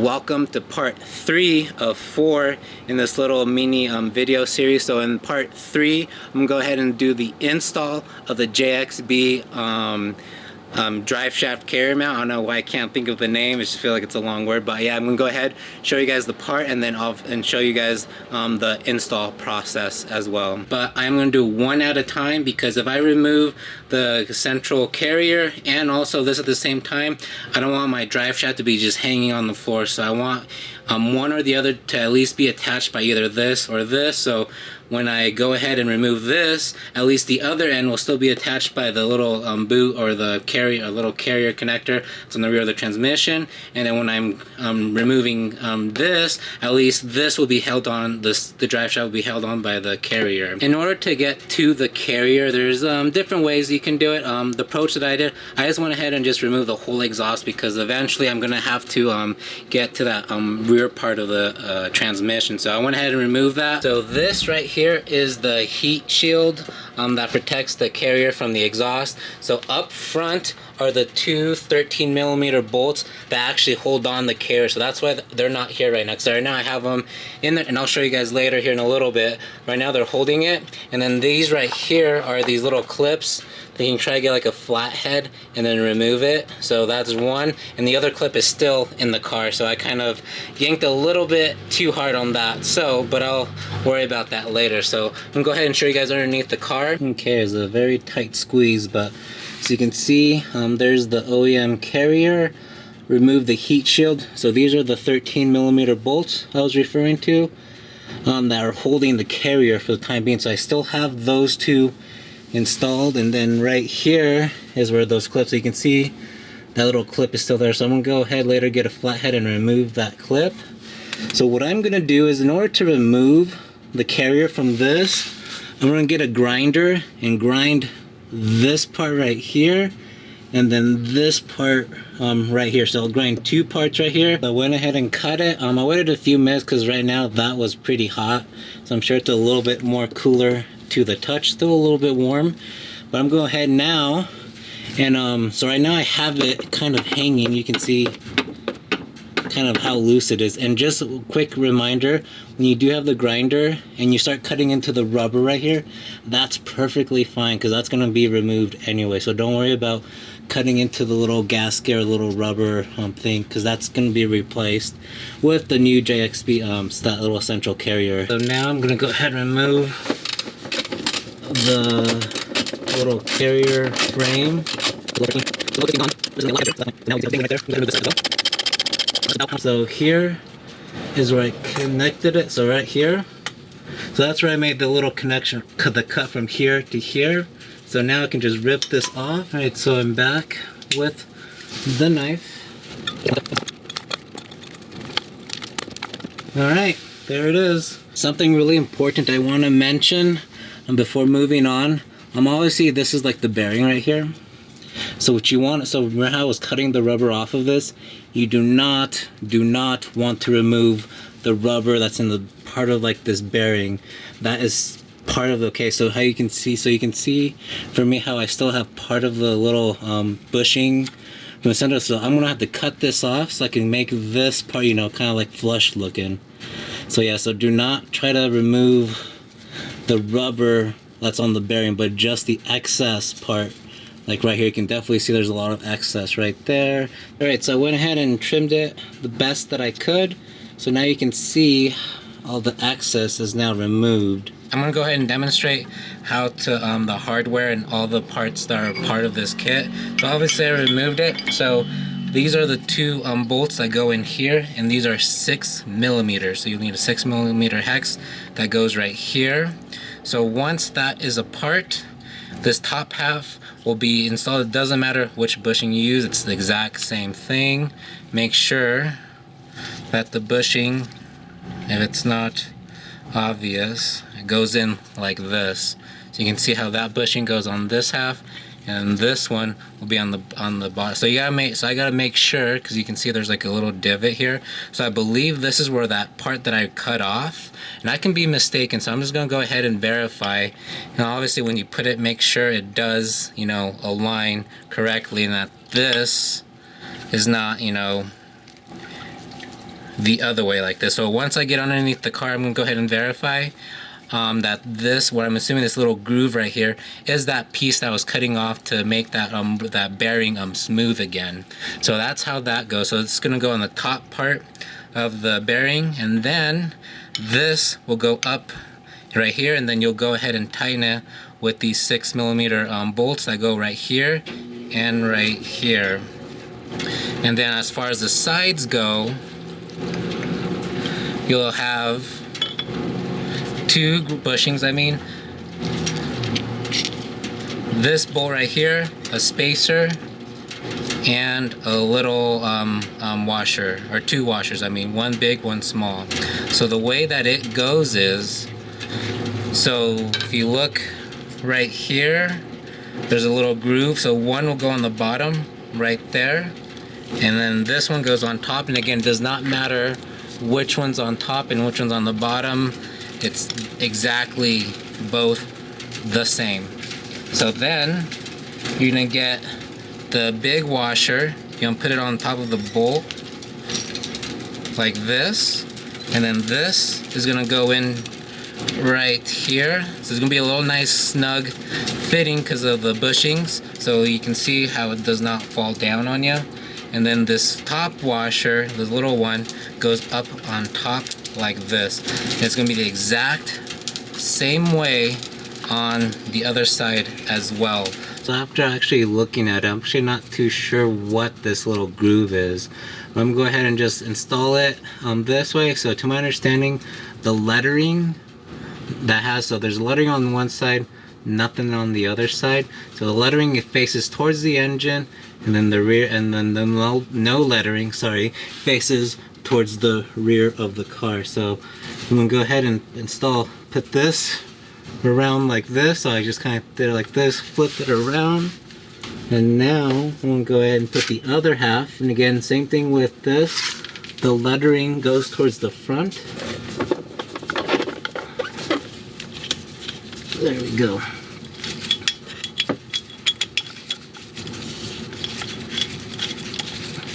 welcome to part 3 of 4 in this little mini video series. So in part 3, I'm gonna go ahead and do the install of the JxB Driveshaft carrier mount. I don't know why I can't think of the name, I just feel like it's a long word, but yeah, I'm gonna go ahead, show you guys the part, and then I'll show you guys the install process as well. But I'm gonna do one at a time, because if I remove the central carrier and also this at the same time, I don't want my drive shaft to be just hanging on the floor. So I want one or the other to at least be attached by either this or this. So when I go ahead and remove this, at least the other end will still be attached by the little boot or the carrier, a little carrier connector that's on the rear of the transmission. And then when I'm removing this, at least this will be held on, the drive shaft will be held on by the carrier. In order to get to the carrier, there's different ways you can do it. The approach that I did, I just went ahead and just removed the whole exhaust, because eventually I'm gonna have to get to that rear part of the transmission. So I went ahead and removed that. So this right here is the heat shield that protects the carrier from the exhaust. So up front are the two 13mm bolts that actually hold on the carrier. So that's why they're not here right now. So right now I have them in there, and I'll show you guys later here in a little bit. Right now they're holding it, and then these right here are these little clips that you can try to get like a flat head and then remove it. So that's one, and the other clip is still in the car. So I kind of yanked a little bit too hard on that. So, but I'll worry about that later. So I'm gonna go ahead and show you guys underneath the car. Okay, it's a very tight squeeze, but so you can see there's the OEM carrier. Remove the heat shield. So these are the 13mm bolts I was referring to that are holding the carrier for the time being. So I still have those two installed, and then right here is where those clips, so you can see that little clip is still there. So I'm gonna go ahead later, get a flathead and remove that clip. So what I'm gonna do is, in order to remove the carrier from this, I'm gonna get a grinder and grind this part right here, and then this part right here. So I'll grind two parts right here. I went ahead and cut it. I waited a few minutes because right now that was pretty hot, so I'm sure it's a little bit more cooler to the touch, still a little bit warm. But I'm going ahead now, and so right now I have it kind of hanging. You can see kind of how loose it is. And just a quick reminder, when you do have the grinder and you start cutting into the rubber right here, that's perfectly fine, because that's going to be removed anyway. So don't worry about cutting into the little gasket or little rubber thing, because that's going to be replaced with the new JxB that little central carrier. So now I'm going to go ahead and remove the little carrier frame. So here is where I connected it. So right here. So that's where I made the little connection, the cut from here to here. So now I can just rip this off. All right, so I'm back with the knife. All right, there it is. Something really important I want to mention before moving on. Obviously this is like the bearing right here. So what you want, so remember how I was cutting the rubber off of this? You do not want to remove the rubber that's in the part of like this bearing. That is part of the, okay, so how you can see, so you can see for me how I still have part of the little bushing from the center. So I'm gonna have to cut this off so I can make this part, you know, kind of like flush looking. So yeah, so do not try to remove the rubber that's on the bearing, but just the excess part. Like right here, you can definitely see there's a lot of excess right there. All right, so I went ahead and trimmed it the best that I could. So now you can see all the excess is now removed. I'm gonna go ahead and demonstrate how to the hardware and all the parts that are part of this kit. So obviously I removed it. So these are the two bolts that go in here, and these are 6mm. So you'll need a 6mm hex that goes right here. So once that is apart, this top half will be installed. It doesn't matter which bushing you use, it's the exact same thing. Make sure that the bushing, if it's not obvious, it goes in like this. So you can see how that bushing goes on this half, and this one will be on the bottom. So I gotta make sure, because you can see there's like a little divot here. So I believe this is where that part that I cut off, and I can be mistaken, so I'm just gonna go ahead and verify. Now obviously when you put it, make sure it does, you know, align correctly, and that this is not, you know, the other way like this. So once I get underneath the car, I'm gonna go ahead and verify that this, what I'm assuming this little groove right here, is that piece that was cutting off to make that that bearing smooth again. So that's how that goes. So it's gonna go on the top part of the bearing, and then this will go up right here, and then you'll go ahead and tighten it with these 6mm bolts that go right here and right here. And then as far as the sides go, you'll have two bushings. I mean, this bolt right here, a spacer, and a little washer, or two washers. I mean, one big, one small. So the way that it goes is, so if you look right here, there's a little groove. So one will go on the bottom right there, and then this one goes on top. And again, it does not matter which one's on top and which one's on the bottom. It's exactly both the same. So then you're gonna get the big washer, you're gonna put it on top of the bolt like this, and then this is gonna go in right here. So it's gonna be a little nice snug fitting because of the bushings, so you can see how it does not fall down on you. And then this top washer, the little one, goes up on top like this. It's gonna be the exact same way on the other side as well. So after actually looking at it, I'm actually not too sure what this little groove is. But I'm gonna go ahead and just install it this way. So to my understanding, the lettering that has, so there's lettering on one side, nothing on the other side. So the lettering, it faces towards the engine, and then the rear, and then the no lettering, sorry, faces towards the rear of the car. So I'm gonna go ahead and put this around like this. So I just kind of did it like this, flipped it around, and now I'm gonna go ahead and put the other half. And again, same thing with this. The lettering goes towards the front. There we go.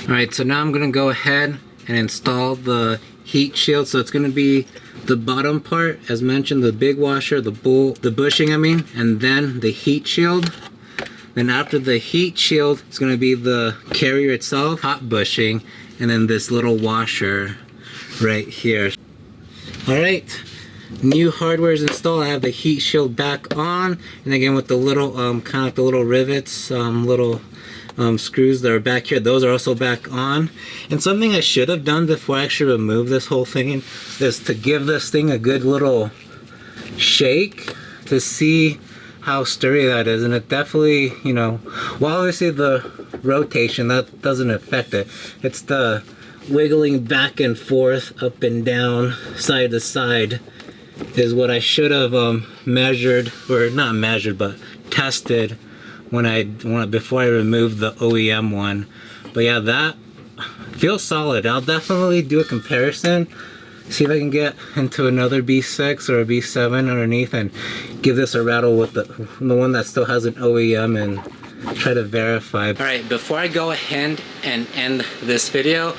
Alright, so now I'm gonna go ahead and install the heat shield. So it's gonna be the bottom part, as mentioned, the big washer, the bushing, and then the heat shield. Then after the heat shield, it's gonna be the carrier itself, hot bushing, and then this little washer right here. Alright, new hardware is installed. I have the heat shield back on, and again with the little kind of the little rivets, little screws that are back here, those are also back on. And something I should have done before I actually removed this whole thing is to give this thing a good little shake to see how sturdy that is. And it definitely, you know, well, obviously the rotation, that doesn't affect it. It's the wiggling back and forth, up and down, side to side, is what I should have measured, or not measured, but tested before I removed the OEM one. But yeah, that feels solid. I'll definitely do a comparison, see if I can get into another B6 or a B7 underneath and give this a rattle with the one that still has an OEM and try to verify. Alright, before I go ahead and end this video,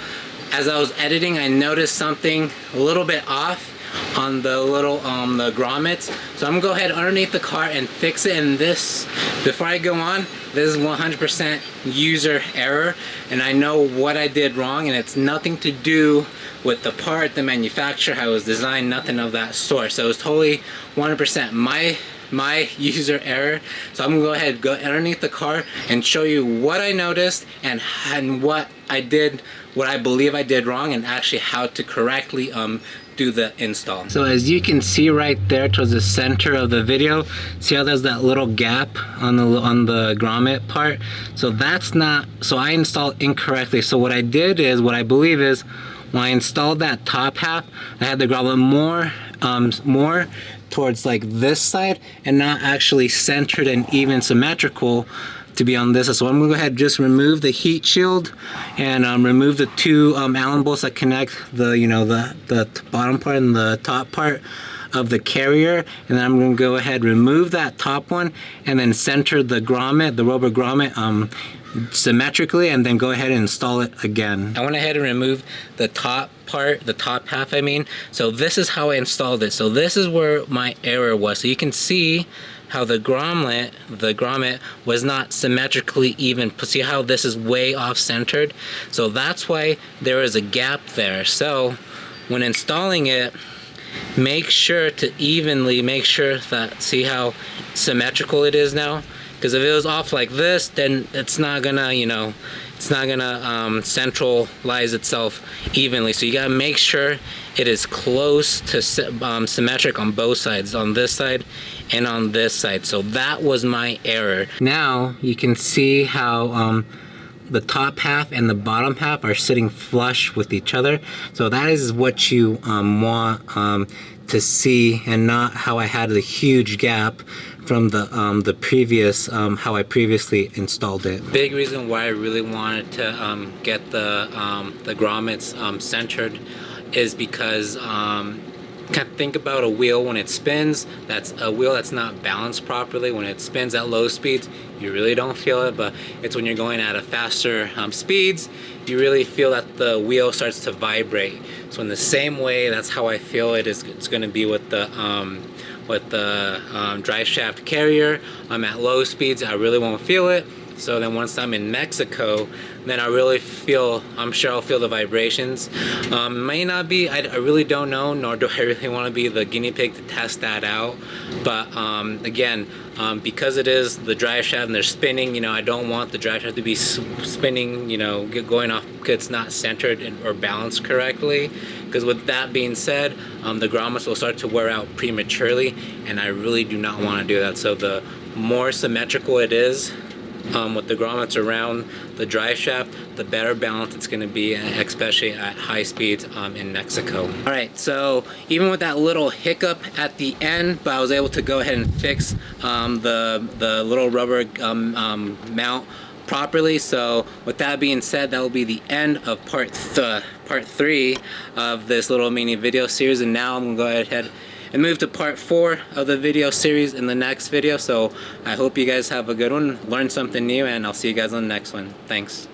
as I was editing, I noticed something a little bit off on the little the grommets. So I'm gonna go ahead underneath the car and fix it. And this, before I go on, this is 100% user error, and I know what I did wrong, and it's nothing to do with the part, the manufacturer, how it was designed, nothing of that sort. So it's totally 100% my user error. So I'm gonna go ahead, go underneath the car and show you what I noticed and what I did, what I believe I did wrong, and actually how to correctly do the install. So as you can see right there towards the center of the video, see how there's that little gap on the grommet part? So that's not, so I installed incorrectly. So what I did is, what I believe is, when I installed that top half, I had the grommet more towards like this side and not actually centered and even symmetrical to be on this. So I'm gonna go ahead and just remove the heat shield and remove the two Allen bolts that connect the, you know, the bottom part and the top part of the carrier, and then I'm going to go ahead and remove that top one and then center the grommet, the rubber grommet, symmetrically, and then go ahead and install it again. I went ahead and removed the top part, the top half I mean. So this is how I installed it. So this is where my error was. So you can see how the grommet was not symmetrically even. See how this is way off centered? So that's why there is a gap there. So when installing it, make sure to evenly make sure that, see how symmetrical it is now? Because if it was off like this, then it's not gonna, you know, it's not gonna centralize itself evenly. So you gotta make sure it is close to symmetric on both sides, on this side and on this side. So that was my error. Now you can see how the top half and the bottom half are sitting flush with each other. So that is what you want to see, and not how I had the huge gap from the previous how I previously installed it. Big reason why I really wanted to get the grommets centered is because kind of think about a wheel when it spins. That's a wheel that's not balanced properly. When it spins at low speeds, you really don't feel it, but it's when you're going at a faster speeds, you really feel that the wheel starts to vibrate. So in the same way, that's how I feel it's going to be with the drive shaft carrier. I'm at low speeds, I really won't feel it. So then once I'm in Mexico, then I really feel, I'm sure I'll feel the vibrations. May not be, I really don't know, nor do I really want to be the guinea pig to test that out. But again, because it is the drive shaft and they're spinning, you know, I don't want the drive shaft to be spinning, you know, going off because it's not centered or balanced correctly. Because with that being said, the grommets will start to wear out prematurely, and I really do not want to do that. So the more symmetrical it is, with the grommets around the drive shaft, the better balance it's going to be, especially at high speeds in Mexico. Alright, so even with that little hiccup at the end, but I was able to go ahead and fix the little rubber mount properly. So with that being said, that will be the end of part 3 of this little mini video series, and now I'm going to go ahead and move to part 4 of the video series in the next video. So I hope you guys have a good one, learn something new, and I'll see you guys on the next one. Thanks.